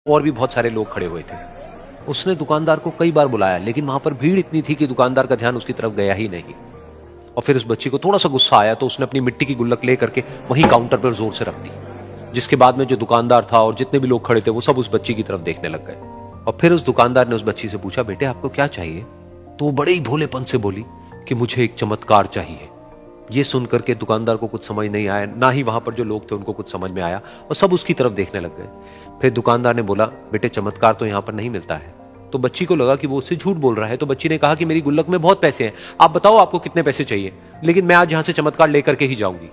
और भी बहुत सारे लोग खड़े हुए थे। उसने दुकानदार को कई बार बुलाया, लेकिन वहां पर भीड़ इतनी थी कि दुकानदार का ध्यान उसकी तरफ गया ही नहीं। और फिर उस बच्ची को थोड़ा सा गुस्सा आया तो उसने अपनी मिट्टी की गुल्लक ले करके वहीं काउंटर पर जोर से रख दी, जिसके बाद में जो दुकानदार था और जितने भी लोग खड़े थे वो सब उस बच्ची की तरफ देखने लग गए। और फिर उस दुकानदार ने उस बच्ची से पूछा, बेटे आपको क्या चाहिए? तो वो बड़े ही भोलेपन से बोली कि मुझे एक चमत्कार चाहिए। ये सुनकर के दुकानदार को कुछ समझ नहीं आया, ना ही वहां पर जो लोग थे उनको कुछ समझ में आया, और सब उसकी तरफ देखने लग गए। फिर दुकानदार ने बोला, बेटे चमत्कार तो यहां पर नहीं मिलता है। तो बच्ची को लगा कि वो उससे झूठ बोल रहा है, तो बच्ची ने कहा कि मेरी गुल्लक में बहुत पैसे हैं, आप बताओ आपको कितने पैसे चाहिए, लेकिन मैं आज यहां से चमत्कार लेकर के ही जाऊंगी।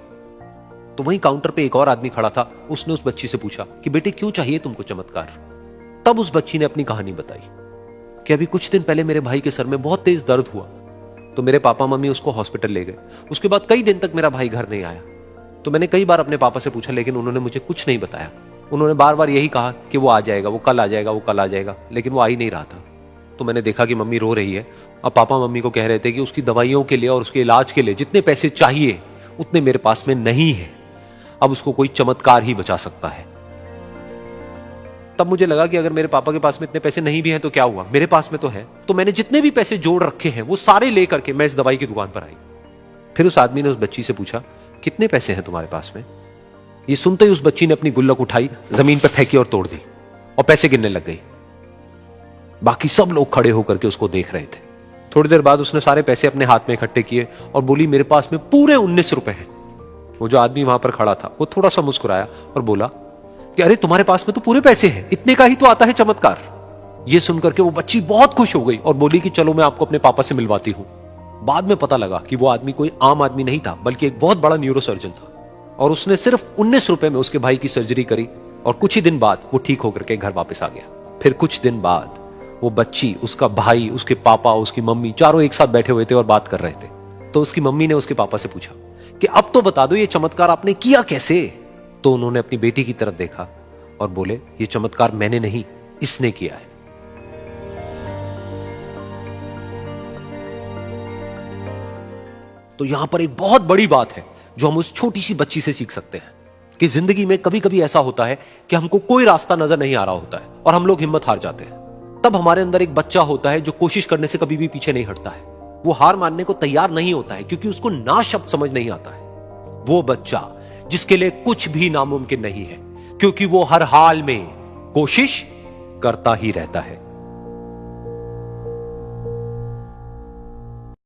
तो वहीं काउंटर पे एक और आदमी खड़ा था, उसने उस बच्ची से पूछा कि बेटे क्यों चाहिए तुमको चमत्कार? तब उस बच्ची ने अपनी कहानी बताई कि अभी कुछ दिन पहले मेरे भाई के सर में बहुत तेज दर्द हुआ, तो मेरे पापा मम्मी उसको हॉस्पिटल ले गए। उसके बाद कई दिन तक मेरा भाई घर नहीं आया। तो मैंने कई बार अपने पापा से पूछा, लेकिन उन्होंने मुझे कुछ नहीं बताया। उन्होंने बार बार यही कहा कि वो आ जाएगा, वो कल आ जाएगा, वो कल आ जाएगा, लेकिन वो आ ही नहीं रहा था। तो मैंने देखा कि मम्मी रो रही है। अब पापा मम्मी को कह रहे थे कि उसकी दवाइयों के लिए और उसके इलाज के लिए जितने पैसे चाहिए उतने मेरे पास में नहीं है, अब उसको कोई चमत्कार ही बचा सकता है। तब मुझे लगा कि अगर मेरे पापा के पास में इतने पैसे नहीं भी हैं तो क्या हुआ, मेरे पास में तो है। तो मैंने जितने भी पैसे जोड़ रखे हैं वो सारे लेकर के मैं इस दवाई की दुकान पर आई। फिर उस आदमी ने उस बच्ची से पूछा, कितने पैसे हैं तुम्हारे पास में? ये सुनते ही उस बच्ची ने अपनी गुल्लक उठाई, जमीन पर फेंकी और तोड़ दी, और पैसे गिनने लग गई। बाकी सब लोग खड़े होकर के उसको देख रहे थे। थोड़ी देर बाद उसने सारे पैसे अपने हाथ में इकट्ठे किए और बोली, मेरे पास में पूरे 19 रुपए हैं। वो जो आदमी वहां पर खड़ा था वो थोड़ा सा मुस्कुराया और बोला कि अरे तुम्हारे पास में तो पूरे पैसे हैं, इतने का ही तो आता है चमत्कार। ये सुनकर के वो बच्ची बहुत खुश हो गई और बोली कि चलो मैं आपको अपने पापा से मिलवाती हूं। बाद में पता लगा कि वो आदमी कोई आम आदमी नहीं था, बल्कि एक बहुत बड़ा न्यूरोसर्जन था, और उसने सिर्फ 19 रुपए में उसके भाई की सर्जरी करी, और कुछ ही दिन बाद वो ठीक होकर के घर वापस आ गया। फिर कुछ दिन बाद वो बच्ची, उसका भाई, उसके पापा, उसकी मम्मी, चारों एक साथ बैठे हुए थे और बात कर रहे थे। तो उसकी मम्मी ने उसके पापा से पूछा कि अब तो बता दो ये चमत्कार आपने किया कैसे? तो उन्होंने अपनी बेटी की तरफ देखा और बोले, ये चमत्कार मैंने नहीं, इसने किया है। तो यहां पर एक बहुत बड़ी बात है जो हम उस छोटी सी बच्ची से सीख सकते हैं कि जिंदगी में कभी कभी ऐसा होता है कि हमको कोई रास्ता नजर नहीं आ रहा होता है और हम लोग हिम्मत हार जाते हैं। तब हमारे अंदर एक बच्चा होता है जो कोशिश करने से कभी भी पीछे नहीं हटता है। वो हार मानने को तैयार नहीं होता है क्योंकि उसको ना शब्द समझ नहीं आता है। वो बच्चा जिसके लिए कुछ भी नामुमकिन नहीं है, क्योंकि वो हर हाल में कोशिश करता ही रहता है।